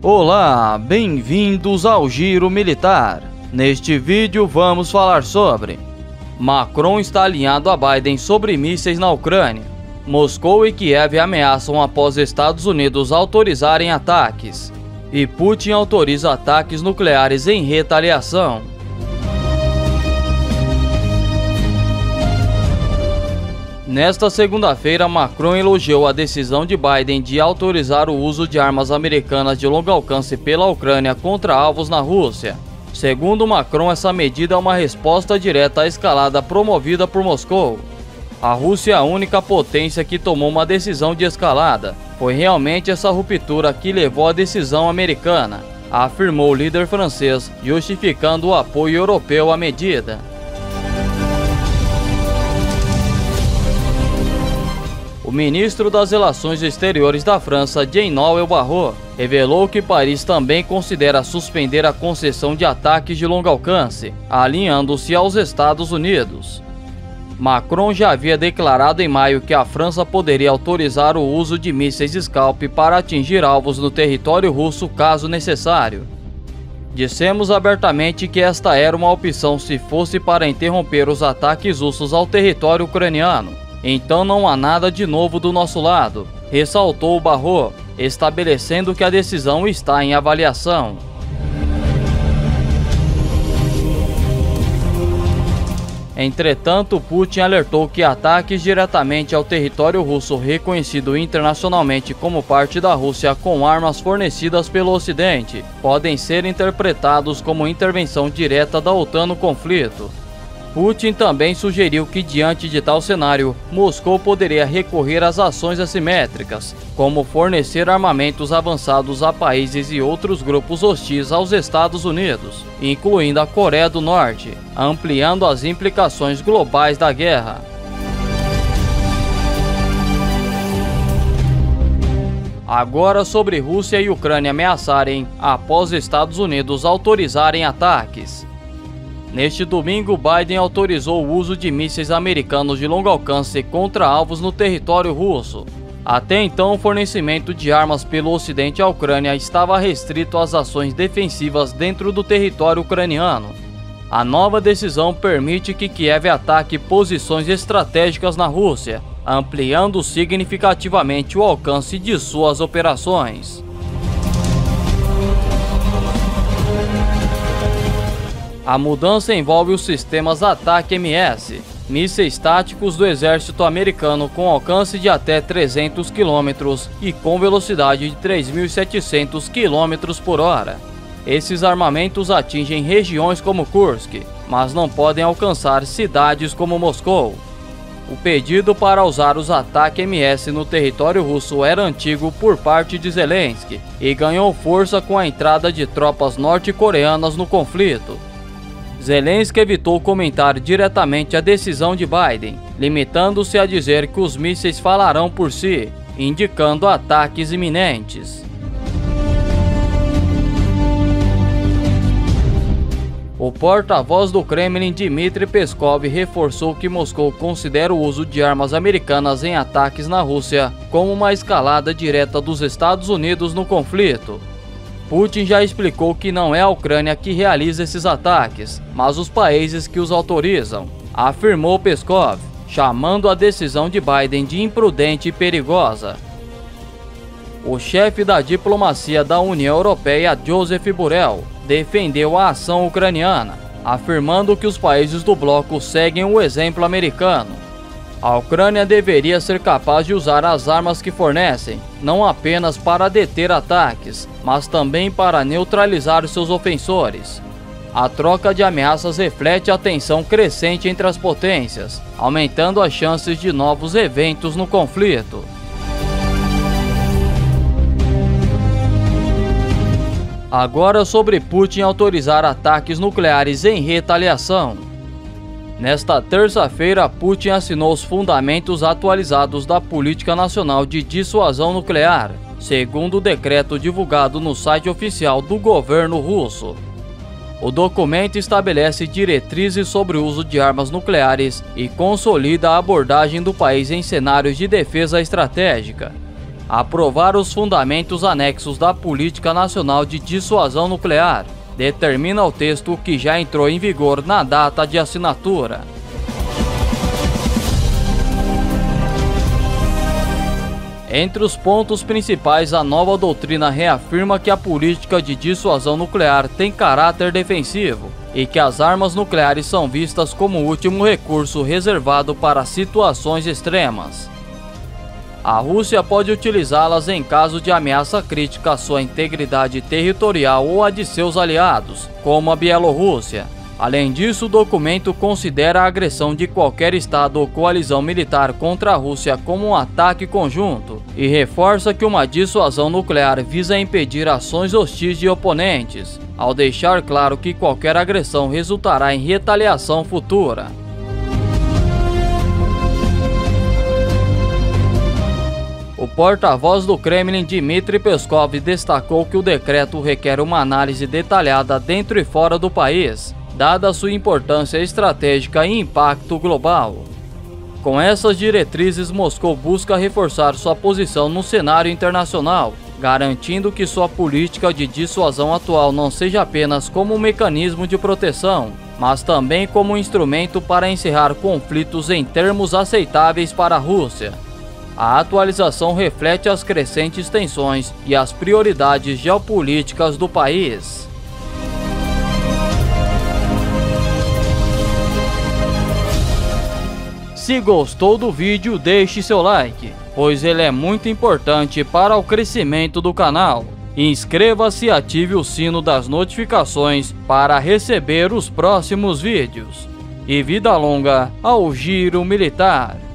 Olá, bem-vindos ao Giro Militar. Neste vídeo vamos falar sobre Macron está alinhado a Biden sobre mísseis na Ucrânia. Moscou e Kiev ameaçam após Estados Unidos autorizarem ataques. E Putin autoriza ataques nucleares em retaliação. Nesta segunda-feira, Macron elogiou a decisão de Biden de autorizar o uso de armas americanas de longo alcance pela Ucrânia contra alvos na Rússia. Segundo Macron, essa medida é uma resposta direta à escalada promovida por Moscou. A Rússia é a única potência que tomou uma decisão de escalada. Foi realmente essa ruptura que levou à decisão americana, afirmou o líder francês, justificando o apoio europeu à medida. O ministro das Relações Exteriores da França, Jean-Noël Barrot, revelou que Paris também considera suspender a concessão de ataques de longo alcance, alinhando-se aos Estados Unidos. Macron já havia declarado em maio que a França poderia autorizar o uso de mísseis Scalp para atingir alvos no território russo caso necessário. Dissemos abertamente que esta era uma opção se fosse para interromper os ataques russos ao território ucraniano. Então não há nada de novo do nosso lado, ressaltou Barrot, estabelecendo que a decisão está em avaliação. Entretanto, Putin alertou que ataques diretamente ao território russo reconhecido internacionalmente como parte da Rússia com armas fornecidas pelo Ocidente podem ser interpretados como intervenção direta da OTAN no conflito. Putin também sugeriu que, diante de tal cenário, Moscou poderia recorrer às ações assimétricas, como fornecer armamentos avançados a países e outros grupos hostis aos Estados Unidos, incluindo a Coreia do Norte, ampliando as implicações globais da guerra. Agora sobre Rússia e Ucrânia ameaçarem após Estados Unidos autorizarem ataques. Neste domingo, Biden autorizou o uso de mísseis americanos de longo alcance contra alvos no território russo. Até então, o fornecimento de armas pelo Ocidente à Ucrânia estava restrito às ações defensivas dentro do território ucraniano. A nova decisão permite que Kiev ataque posições estratégicas na Rússia, ampliando significativamente o alcance de suas operações. A mudança envolve os sistemas ATAC-MS, mísseis táticos do exército americano com alcance de até 300 km e com velocidade de 3.700 km por hora. Esses armamentos atingem regiões como Kursk, mas não podem alcançar cidades como Moscou. O pedido para usar os ATAC-MS no território russo era antigo por parte de Zelensky e ganhou força com a entrada de tropas norte-coreanas no conflito. Zelensky evitou comentar diretamente a decisão de Biden, limitando-se a dizer que os mísseis falarão por si, indicando ataques iminentes. O porta-voz do Kremlin, Dmitry Peskov, reforçou que Moscou considera o uso de armas americanas em ataques na Rússia como uma escalada direta dos Estados Unidos no conflito. Putin já explicou que não é a Ucrânia que realiza esses ataques, mas os países que os autorizam, afirmou Peskov, chamando a decisão de Biden de imprudente e perigosa. O chefe da diplomacia da União Europeia, Joseph Borrell, defendeu a ação ucraniana, afirmando que os países do bloco seguem o exemplo americano. A Ucrânia deveria ser capaz de usar as armas que fornecem, não apenas para deter ataques, mas também para neutralizar seus ofensores. A troca de ameaças reflete a tensão crescente entre as potências, aumentando as chances de novos eventos no conflito. Agora sobre Putin autorizar ataques nucleares em retaliação. Nesta terça-feira, Putin assinou os fundamentos atualizados da Política Nacional de Dissuasão Nuclear, segundo o decreto divulgado no site oficial do governo russo. O documento estabelece diretrizes sobre o uso de armas nucleares e consolida a abordagem do país em cenários de defesa estratégica. Aprovar os fundamentos anexos da Política Nacional de Dissuasão Nuclear, determina o texto que já entrou em vigor na data de assinatura. Entre os pontos principais, a nova doutrina reafirma que a política de dissuasão nuclear tem caráter defensivo e que as armas nucleares são vistas como o último recurso reservado para situações extremas. A Rússia pode utilizá-las em caso de ameaça crítica à sua integridade territorial ou a de seus aliados, como a Bielorrússia. Além disso, o documento considera a agressão de qualquer estado ou coalizão militar contra a Rússia como um ataque conjunto e reforça que uma dissuasão nuclear visa impedir ações hostis de oponentes, ao deixar claro que qualquer agressão resultará em retaliação futura. O porta-voz do Kremlin, Dmitry Peskov, destacou que o decreto requer uma análise detalhada dentro e fora do país, dada sua importância estratégica e impacto global. Com essas diretrizes, Moscou busca reforçar sua posição no cenário internacional, garantindo que sua política de dissuasão atual não seja apenas como um mecanismo de proteção, mas também como um instrumento para encerrar conflitos em termos aceitáveis para a Rússia. A atualização reflete as crescentes tensões e as prioridades geopolíticas do país. Se gostou do vídeo, deixe seu like, pois ele é muito importante para o crescimento do canal. Inscreva-se e ative o sino das notificações para receber os próximos vídeos. E vida longa ao Giro Militar!